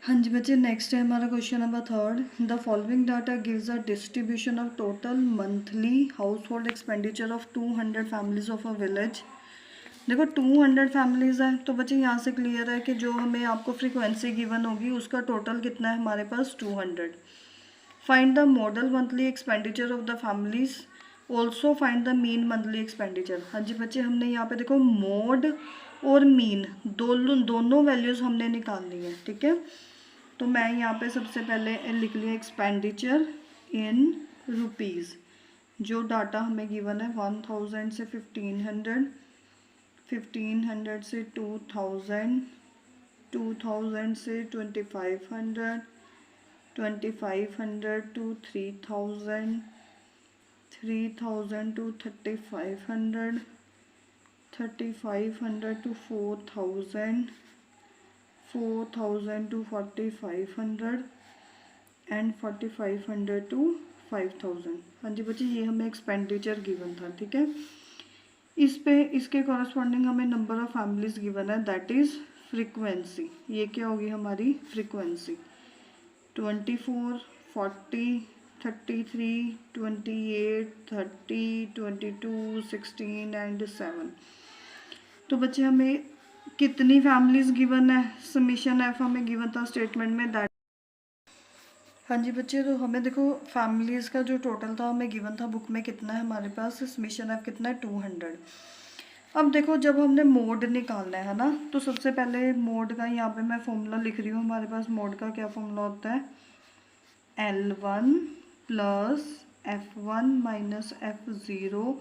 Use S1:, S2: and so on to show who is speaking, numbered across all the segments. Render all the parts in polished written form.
S1: हाँ जी बच्चे, नेक्स्ट है हमारा question number third. The following data gives a distribution of total monthly house hold expenditure of 200 families of a village. देखो 200 families है, तो बच्चे यहाँ से क्लियर है कि जो हमें आपको फ्रीक्वेंसी गिवन होगी उसका टोटल कितना है हमारे पास 200। Find the model monthly expenditure of the families, also find the mean monthly expenditure. हाँ जी बच्चे, हमने यहाँ पे देखो मोड और मीन दोनों वैल्यूज़ हमने निकालनी है, ठीक है। तो मैं यहाँ पे सबसे पहले लिख लिया एक्सपेंडिचर इन रुपीज़। जो डाटा हमें गिवन है 1000 से 1500, 1500 से 2000, 2000 से 2500, 2500 to 3000, 3000 to 3500, 3500 to 4000, 4000 to 4500 and 4500 to 5000। हाँ जी बच्चे, ये हमें एक्सपेंडिचर गिवन था, ठीक है। इस पे इसके कॉरस्पॉन्डिंग हमें नंबर ऑफ फैमिलीज गिवन है, दैट इज फ्रीक्वेंसी। ये क्या होगी हमारी फ्रीक्वेंसी? 24, 40, 33, 28, 30, 22, 16 एंड 7। तो बच्चे हमें कितनी फैमिलीज गिवन है? समीशन एफ हमें गिवन था स्टेटमेंट में, दैट। हाँ जी बच्चे, तो हमें देखो फैमिलीज का जो टोटल था हमें गिवन था बुक में कितना है हमारे पास, समीशन एफ कितना है 200। अब देखो जब हमने मोड निकालना है ना, तो सबसे पहले मोड का यहाँ पे मैं फॉर्मूला लिख रही हूँ। हमारे पास मोड का क्या फॉर्मूला होता है? L1 plus F1 minus F0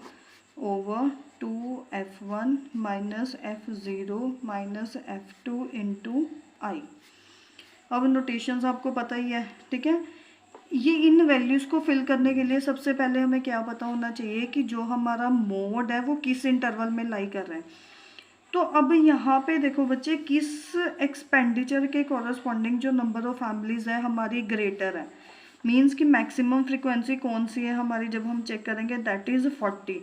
S1: over 2F1 minus F0 minus F2 into I. अब नोटेशंस आपको पता ही है, ठीक है। ये इन वैल्यूज़ को फिल करने के लिए सबसे पहले हमें क्या पता होना चाहिए कि जो हमारा मोड है वो किस इंटरवल में लाई कर रहा है। तो अब यहाँ पे देखो बच्चे, किस एक्सपेंडिचर के कॉरस्पॉन्डिंग जो नंबर ऑफ फैमिलीज है हमारी ग्रेटर है, मीन्स कि मैक्सिमम फ्रीक्वेंसी कौन सी है हमारी, जब हम चेक करेंगे दैट इज़ 40।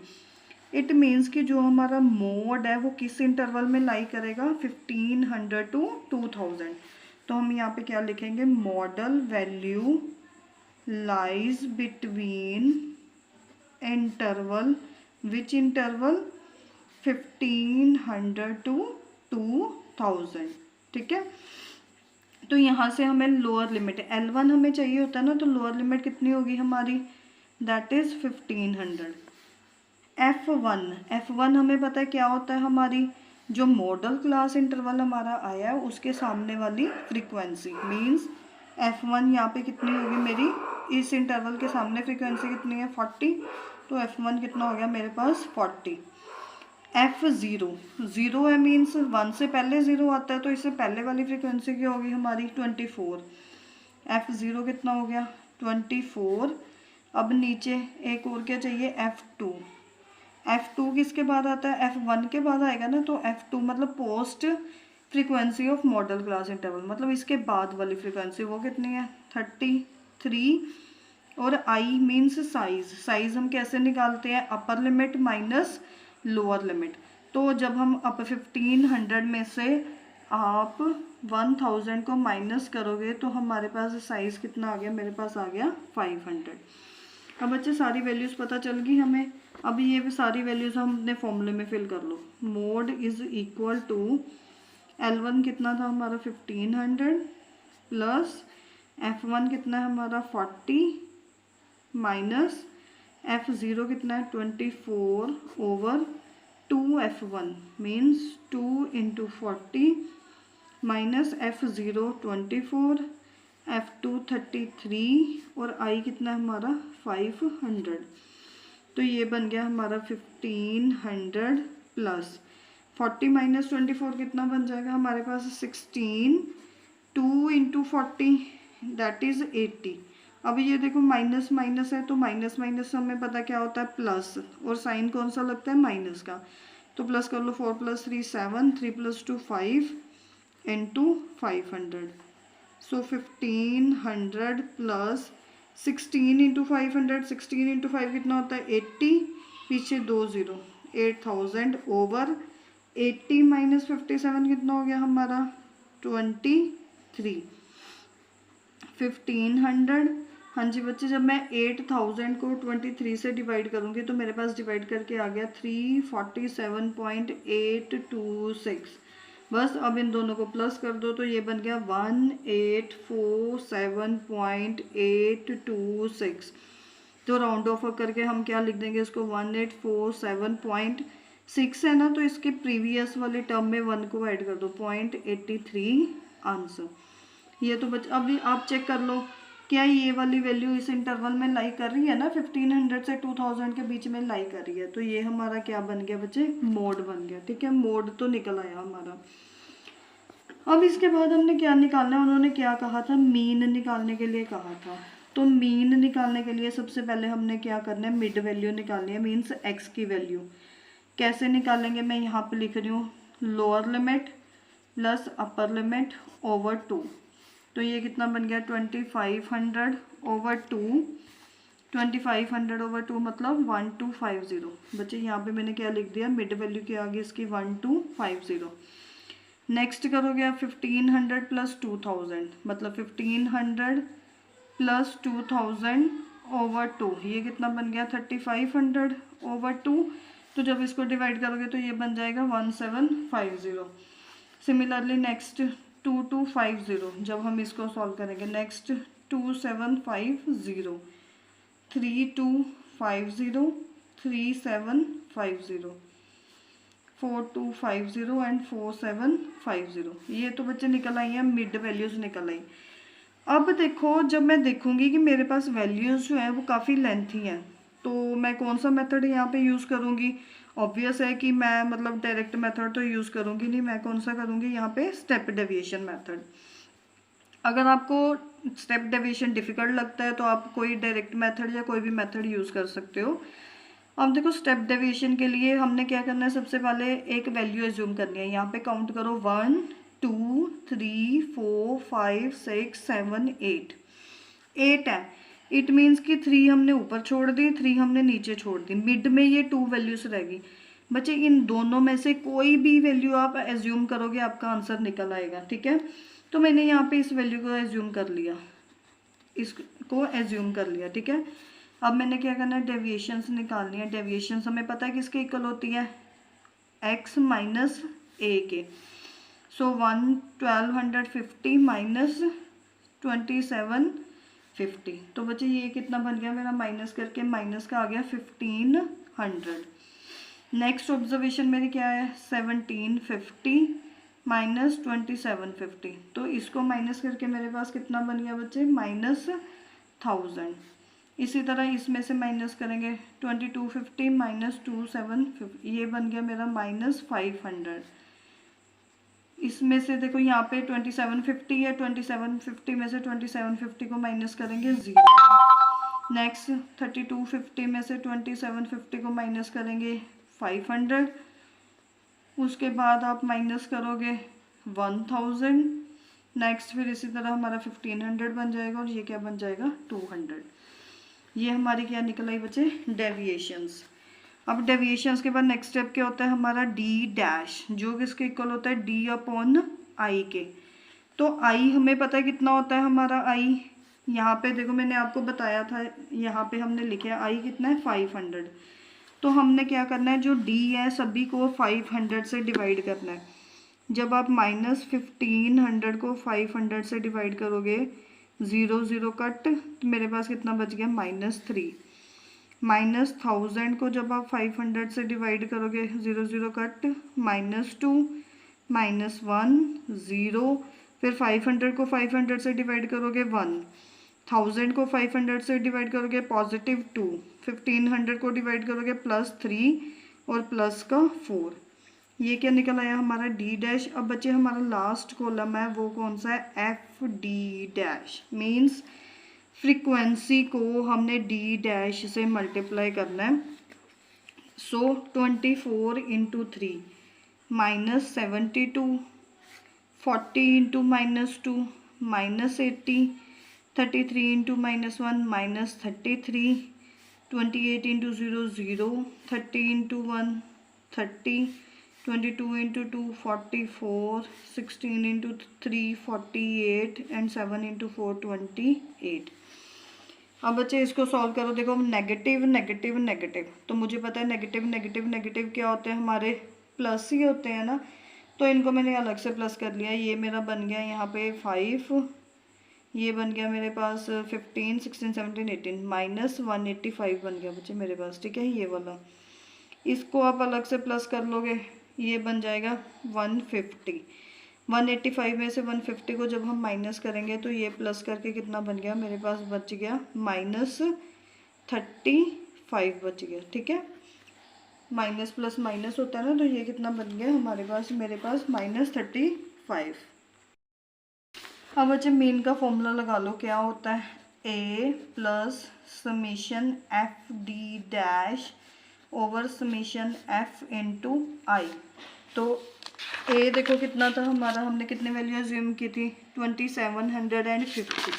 S1: इट मीन्स कि जो हमारा मोड है वो किस इंटरवल में लाई करेगा, 1500 टू 2000। तो हम यहाँ पे क्या लिखेंगे? Modal value lies between interval, which interval? 1500 to 2000, ठीक है। तो यहाँ से हमें लोअर लिमिट L1 हमें चाहिए होता है ना, तो लोअर लिमिट कितनी होगी हमारी? That is 1500। F1 हमें पता है क्या होता है हमारी, जो मॉडल क्लास इंटरवल हमारा आया है उसके सामने वाली फ्रीक्वेंसी, मीन्स F1 यहाँ पे कितनी होगी मेरी, इस इंटरवल के सामने फ्रीक्वेंसी कितनी है 40, तो F1 कितना हो गया मेरे पास 40। F0 है, मीन्स 1 से पहले 0 आता है, तो इससे पहले वाली फ्रीक्वेंसी क्या होगी हमारी 24। F0 कितना हो गया 24। अब नीचे एक और क्या चाहिए, F2 किसके बाद आता है? F1 के बाद आएगा ना, तो F2 मतलब post frequency of model class interval, मतलब इसके बाद वाली फ्रीक्वेंसी वो कितनी है 33। और आई मीन्स साइज हम कैसे निकालते हैं? Upper limit minus lower limit. तो जब हम अप 1500 में से आप 1000 को माइनस करोगे तो हमारे पास साइज कितना आ गया? मेरे पास आ गया 500। अब बच्चे सारी वैल्यूज़ पता चल गई हमें। अब ये सारी वैल्यूज़ हम अपने फॉर्मूले में फिल कर लो। Mode is equal to L1 कितना था हमारा 1500 प्लस F1 कितना है हमारा 40 माइनस F0 कितना है 24 over 2F1 means 2 into 40 minus F0 24, F2 33 और I कितना है हमारा 500। तो ये बन गया हमारा 1500 प्लस 40 माइनस 24 कितना बन जाएगा हमारे पास 16, 2 इंटू 40 दैट इज़ 80। अब ये देखो माइनस माइनस है, तो माइनस माइनस हमें पता क्या होता है प्लस, और साइन कौन सा लगता है? माइनस का। तो प्लस कर लो, 4 प्लस 3 7, 3 प्लस 2 5 इंटू 500। सो 1500 प्लस 16 इंटू 500, 16 इंटू 5 कितना होता है 80, पीछे 2 0, 8000 ओवर 80 माइनस 57 कितना हो गया हमारा 23। 1500। हाँ जी बच्चे, जब मैं 8000 को 23 से डिवाइड करूँगी तो मेरे पास डिवाइड करके आ गया 347.826। बस अब इन दोनों को प्लस कर दो तो ये बन गया 1847.826। तो राउंड ऑफ करके हम क्या लिख देंगे इसको, 1847.6 है ना, तो इसके प्रीवियस वाले टर्म में 1 को ऐड कर दो, 0.83 आंसर। ये तो बच्चे अभी आप चेक कर लो क्या ये वाली वैल्यू इस इंटरवल में लाई कर रही है ना, 1500 से 2000 के बीच में लाई कर रही है। तो ये हमारा क्या बन गया बच्चे, मोड बन गया। ठीक है, मोड तो निकल आया हमारा। अब इसके बाद हमने क्या निकालना है, उन्होंने क्या कहा था, मीन निकालने के लिए कहा था। तो मीन निकालने के लिए सबसे पहले हमने क्या करना है, मिड वैल्यू निकालनी है, मीन्स एक्स की वैल्यू। कैसे निकालेंगे, मैं यहाँ पे लिख रही हूँ lower limit plus upper limit over 2। तो ये कितना बन गया, 2500 ओवर 2। 2500 ओवर 2 मतलब 1250। बच्चे यहाँ पे मैंने क्या लिख दिया, मिड वैल्यू के आगे इसकी 1250। नेक्स्ट करोगे आप 1500 प्लस 2000 मतलब 1500 प्लस 2000 ओवर 2। ये कितना बन गया, 3500 ओवर 2। तो जब इसको डिवाइड करोगे तो ये बन जाएगा 1750। सिमिलरली नेक्स्ट 2250, जब हम इसको सॉल्व करेंगे, नेक्स्ट 2750, 3250, 3750, 4250 एंड 4750। ये तो बच्चे निकल आई हैं, मिड वैल्यूज निकल आई। अब देखो, जब मैं देखूंगी कि मेरे पास वैल्यूज जो है वो काफ़ी लेंथी हैं, तो मैं कौन सा मेथड यहाँ पे यूज़ करूँगी। ऑब्वियस है कि मैं मतलब डायरेक्ट मेथड तो यूज़ करूँगी नहीं, मैं कौन सा करूँगी यहाँ पे, स्टेप डेविएशन मेथड। अगर आपको स्टेप डेविएशन डिफ़िकल्ट लगता है तो आप कोई डायरेक्ट मेथड या कोई भी मेथड यूज़ कर सकते हो। अब देखो, स्टेप डेविएशन के लिए हमने क्या करना है, सबसे पहले एक वैल्यू एज्यूम करनी है। यहाँ पे काउंट करो, 1 2 3 4 5 6 7 8 है। इट मीन्स कि 3 हमने ऊपर छोड़ दी, 3 हमने नीचे छोड़ दी, मिड में ये 2 वैल्यूज रहेगी। बच्चे इन दोनों में से कोई भी वैल्यू आप एज्यूम करोगे, आपका आंसर निकल आएगा। ठीक है, तो मैंने यहाँ पे इस वैल्यू को एज्यूम कर लिया, इसको एज्यूम कर लिया। ठीक है, अब मैंने क्या करना है, डेविएशंस निकालनी है। डेविएशंस हमें पता है किसके इक्वल होती है, x माइनस ए के। सो 1250 माइनस 2750। तो बच्चे ये कितना बन गया मेरा, माइनस करके माइनस का आ गया 1500। नेक्स्ट ऑब्जर्वेशन मेरी क्या है, 1750 माइनस 2750। तो इसको माइनस करके मेरे पास कितना बन गया बच्चे, माइनस 1000। इसी तरह इसमें से माइनस करेंगे, 2250 माइनस 2750, ये बन गया मेरा माइनस 500। इसमें से देखो यहाँ पे 2750 है, 2750 में से 2750 को माइनस करेंगे 0। नेक्स्ट 3250 में से 2750 को माइनस करेंगे 500। उसके बाद आप माइनस करोगे 1000। नेक्स्ट फिर इसी तरह हमारा 1500 बन जाएगा और ये क्या बन जाएगा, 200। ये हमारी क्या निकल आई बच्चे, डेविएशंस। अब डेविएशंस के बाद नेक्स्ट स्टेप क्या होता है हमारा, डी डैश, जो किसके इक्वल होता है, डी अपॉन आई के। तो आई हमें पता है कितना होता है हमारा, आई यहाँ पे देखो मैंने आपको बताया था, यहाँ पे हमने लिखा है आई कितना है, 500। तो हमने क्या करना है, जो डी है सभी को 500 से डिवाइड करना है। जब आप माइनस 1500 को 500 से डिवाइड करोगे, 0 0 कट, तो मेरे पास कितना बच गया, -3। माइनस 1000 को जब आप 500 से डिवाइड करोगे, 0 0 कट, -2 -1 0। फिर 500 को 500 से डिवाइड करोगे 1, 1000 को 500 से डिवाइड करोगे +2, 1500 को डिवाइड करोगे +3 और प्लस का 4। ये क्या निकल आया हमारा, डी डैश। अब बच्चे हमारा लास्ट कॉलम है वो कौन सा है, F D dash. Means frequency को हमने डी डैश से मल्टीप्लाई करना है। सो 24 into 3 -72, 40 into -2 -80, 33 into -1 -33, 28 into 0 0, 30 into 1 30, 22 into 2 44, 16 into 3 48 and 7 into 4 28। अब बच्चे इसको सॉल्व करो। देखो नेगेटिव नेगेटिव नेगेटिव, तो मुझे पता है नेगेटिव नेगेटिव नेगेटिव क्या होते हैं, हमारे प्लस ही होते हैं ना, तो इनको मैंने अलग से प्लस कर लिया। ये मेरा बन गया यहाँ पे 5, ये बन गया मेरे पास 15 16 17 18 माइनस 185 बन गया बच्चे मेरे पास, ठीक है ये वाला। इसको आप अलग से प्लस कर लोगे, ये बन जाएगा 150। 185 में से 150 को जब हम माइनस करेंगे तो ये प्लस करके कितना बन गया मेरे पास, बच गया -35 बच गया, ठीक है। माइनस प्लस माइनस होता है ना, तो ये कितना बन गया हमारे पास, मेरे पास -35। अब बच्चे मीन का फॉर्मूला लगा लो, क्या होता है a plus summation F D dash over summation F into I. तो ए देखो कितना था हमारा, हमने कितने वैल्यू एज्यूम की थी 2750,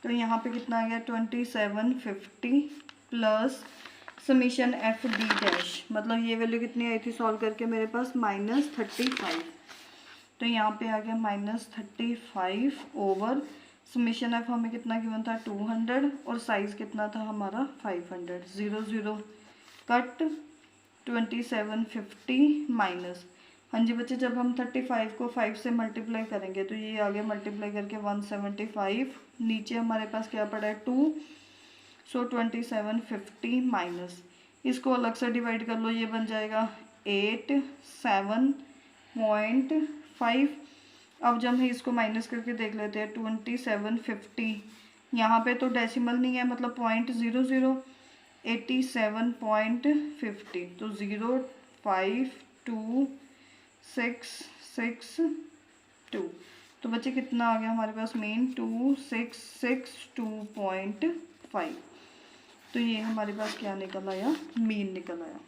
S1: तो यहाँ पे कितना आ गया 2750 plus summation F D dash, मतलब ये वैल्यू कितनी आई थी सॉल्व करके मेरे पास -35, तो यहाँ पे आ गया -35 ओवर समीशन एफ हमें कितना गिवन था 200 और साइज कितना था हमारा 500। 0 0 कट 2750 माइनस, हाँ जी बच्चे जब हम 35 को 5 से मल्टीप्लाई करेंगे तो ये आगे मल्टीप्लाई करके 175, नीचे हमारे पास क्या पड़ा है 2, सो 2750 माइनस, इसको अलग से डिवाइड कर लो, ये बन जाएगा 87.5। अब जब हम इसको माइनस करके देख लेते हैं 2750, यहाँ पे तो डेसिमल नहीं है मतलब 0.00, 87.50, तो 05262, तो बच्चे कितना आ गया हमारे पास मीन 2662.5, तो ये हमारे पास क्या निकल आया, मीन निकल आया।